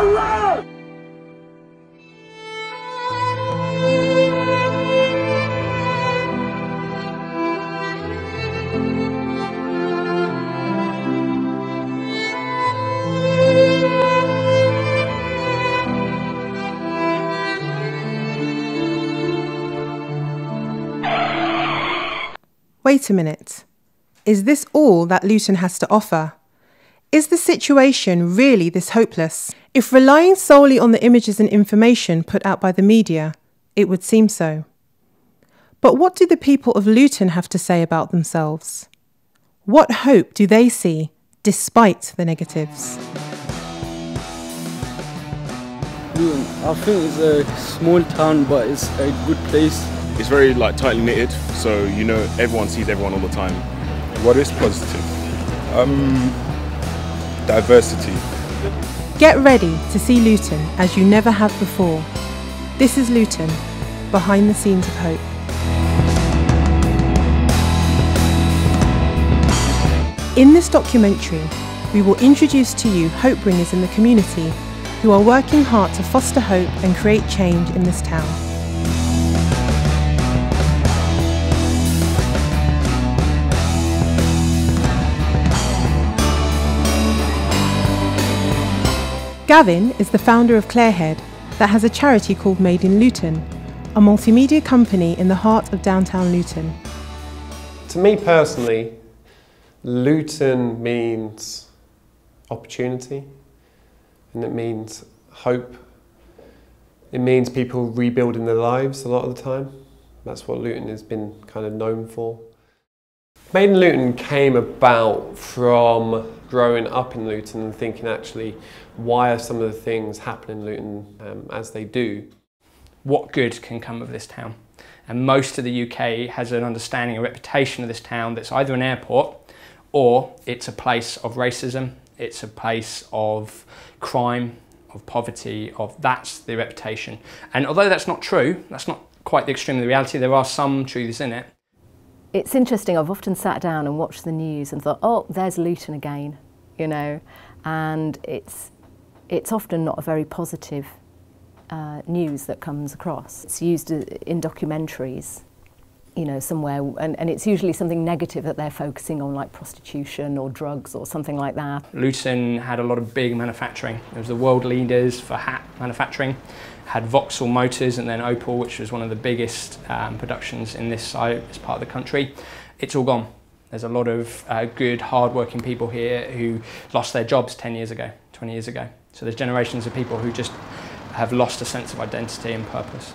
Allah! Wait a minute. Is this all that Luton has to offer? Is the situation really this hopeless? If relying solely on the images and information put out by the media, it would seem so. But what do the people of Luton have to say about themselves? What hope do they see despite the negatives? Luton, I think it's a small town, but it's a good place. It's very tightly knitted, so everyone sees everyone all the time. What is positive? Diversity. Get ready to see Luton as you never have before. This is Luton, behind the scenes of hope. In this documentary, we will introduce to you hope bringers in the community who are working hard to foster hope and create change in this town. Gavin is the founder of Clarehead that has a charity called Made in Luton, a multimedia company in the heart of downtown Luton. To me personally, Luton means opportunity, and it means hope. It means people rebuilding their lives a lot of the time. That's what Luton has been kind of known for. Made in Luton came about from growing up in Luton and thinking, actually, why are some of the things happening in Luton as they do? What good can come of this town? And most of the UK has an understanding, a reputation of this town that's either an airport or it's a place of racism, it's a place of crime, of poverty, that's the reputation. And although that's not true, that's not quite the extreme of the reality, there are some truths in it. It's interesting, I've often sat down and watched the news and thought, oh, there's Luton again, and it's often not a very positive news that comes across. It's used in documentaries, somewhere, and it's usually something negative that they're focusing on, like prostitution or drugs or something like that. Luton had a lot of big manufacturing. It was the world leaders for hat manufacturing. Had Vauxhall Motors and then Opel, which was one of the biggest productions in this part of the country. It's all gone. There's a lot of good, hard-working people here who lost their jobs 10 years ago, 20 years ago. So there's generations of people who just have lost a sense of identity and purpose.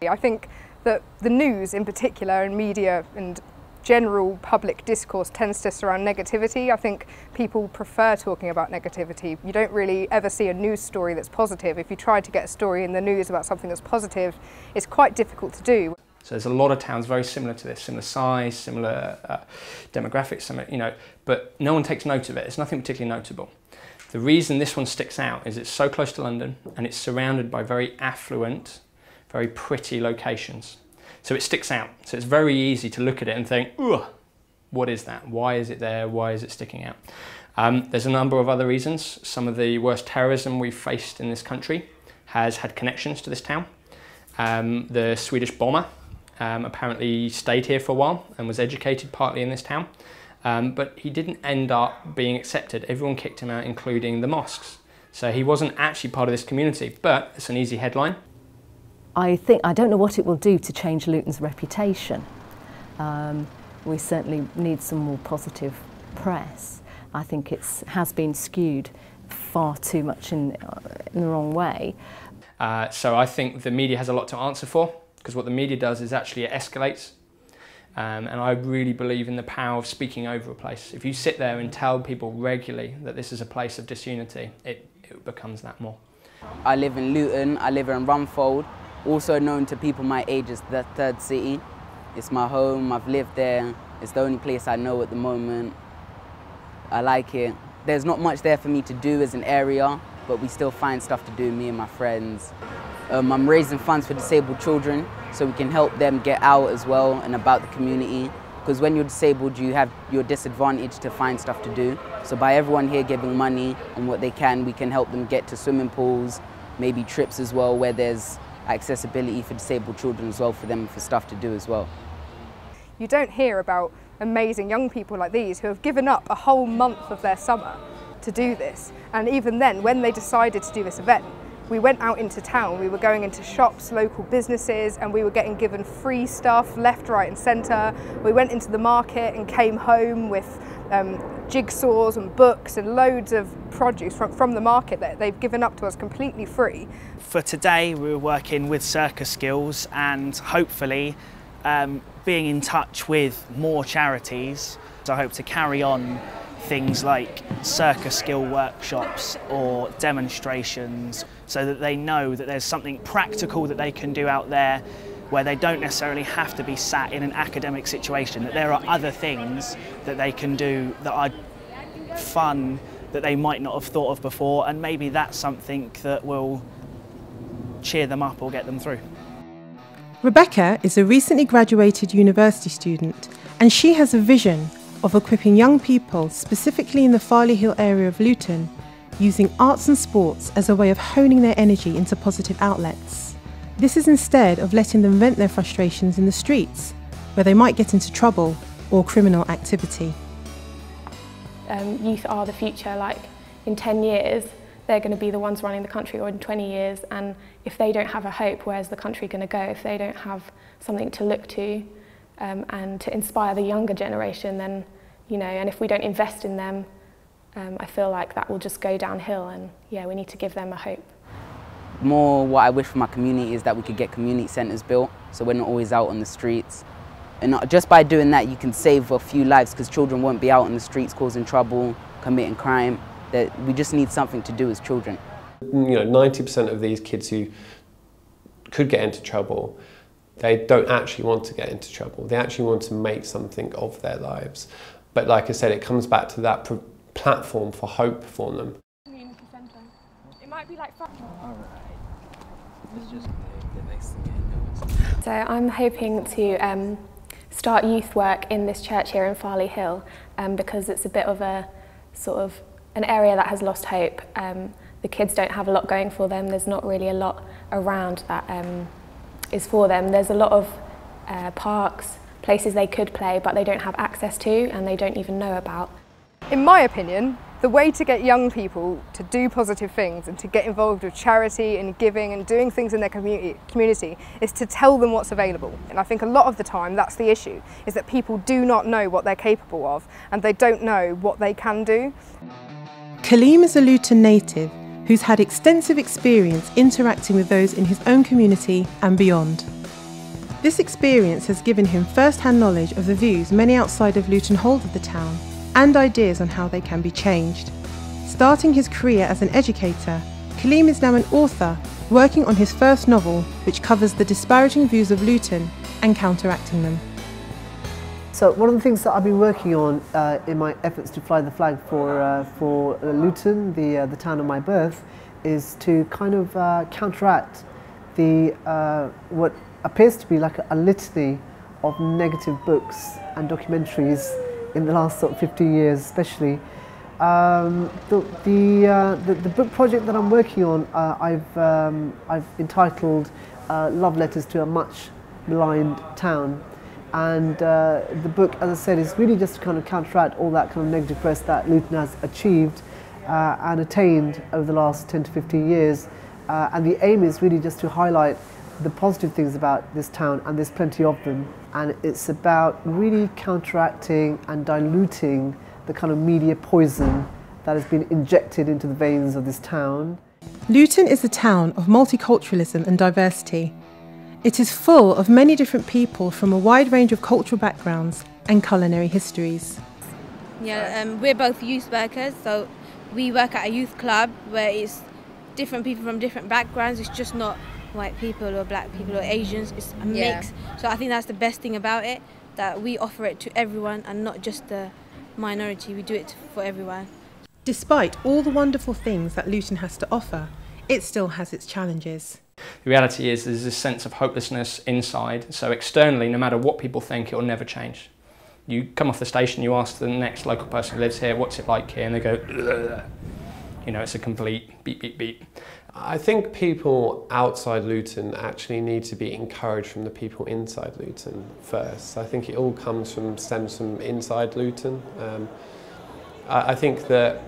I think that the news in particular, and media and general public discourse tends to surround negativity. I think people prefer talking about negativity. You don't really ever see a news story that's positive. If you try to get a story in the news about something that's positive, it's quite difficult to do. So there's a lot of towns very similar to this, similar size, similar demographics, but no one takes note of it. It's nothing particularly notable. The reason this one sticks out is it's so close to London and it's surrounded by very affluent, very pretty locations. So it sticks out. So it's very easy to look at it and think, ugh, what is that? Why is it there? Why is it sticking out? There's a number of other reasons. Some of the worst terrorism we've faced in this country has had connections to this town. The Swedish bomber apparently stayed here for a while and was educated partly in this town. But he didn't end up being accepted. Everyone kicked him out, including the mosques. So he wasn't actually part of this community, but it's an easy headline. I don't know what it will do to change Luton's reputation. We certainly need some more positive press. I think it has been skewed far too much in the wrong way. So I think the media has a lot to answer for, because what the media does is actually it escalates. And I really believe in the power of speaking over a place. If you sit there and tell people regularly that this is a place of disunity, it becomes that more. I live in Luton, I live in Rumfold, also known to people my age as the third city. It's my home, I've lived there, it's the only place I know at the moment. I like it. There's not much there for me to do as an area, but we still find stuff to do, me and my friends. I'm raising funds for disabled children so we can help them get out as well and about the community. because when you're disabled, you're disadvantaged to find stuff to do. So by everyone here giving money and what they can, we can help them get to swimming pools, maybe trips as well, where there's accessibility for disabled children as well, for them for stuff to do as well. You don't hear about amazing young people like these who have given up a whole month of their summer to do this. And even then, when they decided to do this event, we went out into town, we were going into shops, local businesses, and we were getting given free stuff left, right and centre. We went into the market and came home with jigsaws and books and loads of produce from the market that they've given up to us completely free. For today, we were working with Circus Skills and hopefully being in touch with more charities. So I hope to carry on things like circus skill workshops or demonstrations so that they know that there's something practical that they can do out there where they don't necessarily have to be sat in an academic situation, that there are other things that they can do that are fun that they might not have thought of before, and maybe that's something that will cheer them up or get them through. Rebecca is a recently graduated university student, and she has a vision of equipping young people, specifically in the Farley Hill area of Luton, using arts and sports as a way of honing their energy into positive outlets. This is instead of letting them vent their frustrations in the streets, where they might get into trouble or criminal activity. Youth are the future. Like in 10 years, they're going to be the ones running the country, or in 20 years, and if they don't have a hope, where's the country going to go? If they don't have something to look to and to inspire the younger generation, then, you know, and if we don't invest in them, I feel like that will just go downhill, and yeah, we need to give them a hope. More what I wish for my community is that we could get community centres built, so we're not always out on the streets. And just by doing that, you can save a few lives, because children won't be out on the streets causing trouble, committing crime. That we just need something to do as children. You know, 90% of these kids who could get into trouble, they don't actually want to get into trouble. They actually want to make something of their lives. But like I said, it comes back to that platform for hope for them. Community centre. It might be like fun. So I'm hoping to start youth work in this church here in Farley Hill because it's a bit of a sort of an area that has lost hope. The kids don't have a lot going for them. There's not really a lot around that is for them. There's a lot of parks, places they could play, but they don't have access to and they don't even know about. In my opinion, the way to get young people to do positive things and to get involved with charity and giving and doing things in their community is to tell them what's available. And I think a lot of the time that's the issue, is that people do not know what they're capable of and they don't know what they can do. Kaleem is a Luton native who's had extensive experience interacting with those in his own community and beyond. This experience has given him first-hand knowledge of the views many outside of Luton hold of the town and ideas on how they can be changed. Starting his career as an educator, Kaleem is now an author working on his first novel, which covers the disparaging views of Luton and counteracting them. So one of the things that I've been working on in my efforts to fly the flag for Luton, the town of my birth, is to kind of counteract the what appears to be like a litany of negative books and documentaries in the last sort of 50 years, especially. The book project that I'm working on, I've entitled "Love Letters to a Much Maligned Town." And the book, as I said, is really just to kind of counteract all that kind of negative press that Luton has achieved and attained over the last 10 to 15 years. And the aim is really just to highlight the positive things about this town, and there's plenty of them. And it's about really counteracting and diluting the kind of media poison that has been injected into the veins of this town. Luton is a town of multiculturalism and diversity. It is full of many different people from a wide range of cultural backgrounds and culinary histories. Yeah, we're both youth workers, so we work at a youth club where it's different people from different backgrounds. It's just not white people or black people or Asians, it's a mix. So I think that's the best thing about it, that we offer it to everyone and not just the minority, we do it for everyone. Despite all the wonderful things that Luton has to offer, it still has its challenges. The reality is there's this sense of hopelessness inside, so externally, no matter what people think, it will never change. You come off the station, you ask the next local person who lives here, what's it like here? And they go, ugh. You know, it's a complete beep, beep, beep. I think people outside Luton actually need to be encouraged from the people inside Luton first. I think it all stems from inside Luton. I think that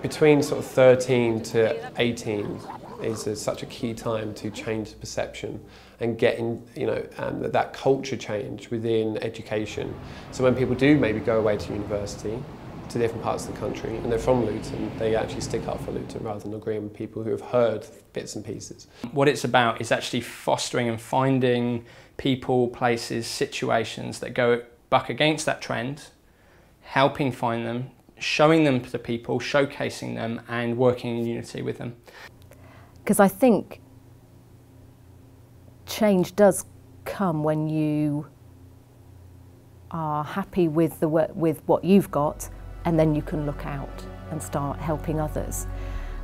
between sort of 13 to 18 is such a key time to change the perception and getting, that culture change within education. So when people do maybe go away to university, to different parts of the country, and they're from Luton, they actually stick up for Luton rather than agreeing with people who have heard bits and pieces. What it's about is actually fostering and finding people, places, situations that go buck against that trend, helping find them, showing them to people, showcasing them, and working in unity with them. Because I think change does come when you are happy with what you've got, and then you can look out and start helping others.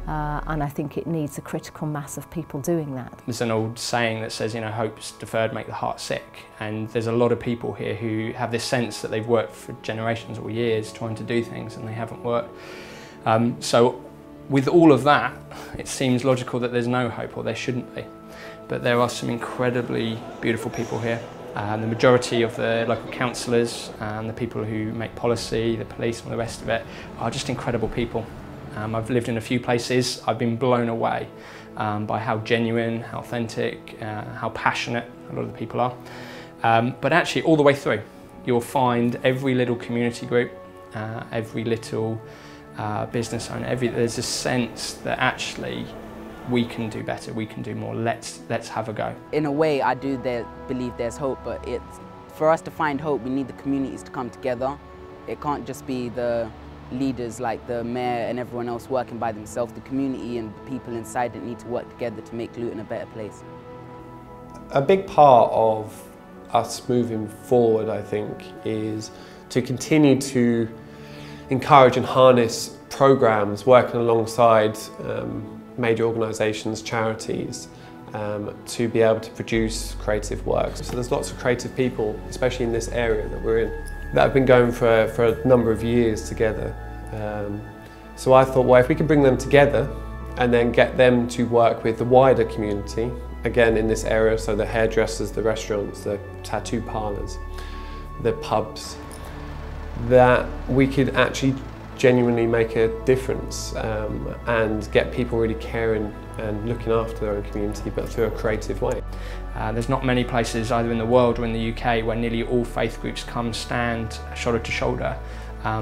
And I think it needs a critical mass of people doing that. There's an old saying that says, hope's deferred make the heart sick. And there's a lot of people here who have this sense that they've worked for generations or years trying to do things and they haven't worked. So with all of that, it seems logical that there's no hope, or there shouldn't be. But there are some incredibly beautiful people here. The majority of the local councillors and the people who make policy, the police and the rest of it, are just incredible people. I've lived in a few places, I've been blown away by how genuine, how authentic, how passionate a lot of the people are. But actually all the way through, you'll find every little community group, every little business owner, there's a sense that actually we can do better, we can do more, let's have a go. In a way, I do believe there's hope, but for us to find hope, we need the communities to come together. It can't just be the leaders like the mayor and everyone else working by themselves. The community and the people inside it need to work together to make Luton a better place. A big part of us moving forward, I think, is to continue to encourage and harness programs working alongside major organisations, charities, to be able to produce creative works. So there's lots of creative people, especially in this area that we're in, that have been going for a number of years together. So I thought, well, if we could bring them together and then get them to work with the wider community, again in this area, so the hairdressers, the restaurants, the tattoo parlours, the pubs, that we could actually genuinely make a difference and get people really caring and looking after their own community, but through a creative way. There's not many places either in the world or in the UK where nearly all faith groups come stand shoulder to shoulder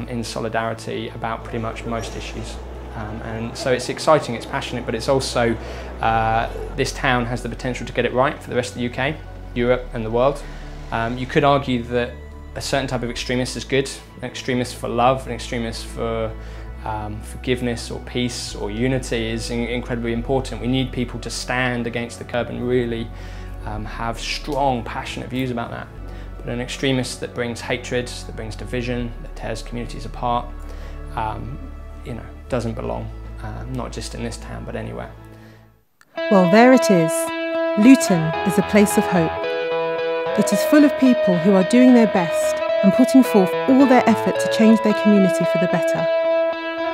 in solidarity about pretty much most issues. And so it's exciting, it's passionate, but it's also, this town has the potential to get it right for the rest of the UK, Europe and the world. You could argue that a certain type of extremist is good, an extremist for love, an extremist for forgiveness or peace or unity is incredibly important. We need people to stand against the curb and really have strong, passionate views about that. But an extremist that brings hatred, that brings division, that tears communities apart, doesn't belong, not just in this town, but anywhere. Well, there it is. Luton is a place of hope. It is full of people who are doing their best and putting forth all their effort to change their community for the better.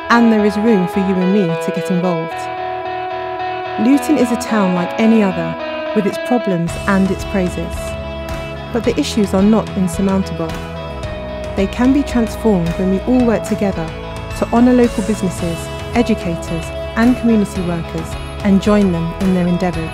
And there is room for you and me to get involved. Luton is a town like any other, with its problems and its praises. But the issues are not insurmountable. They can be transformed when we all work together to honour local businesses, educators and community workers and join them in their endeavour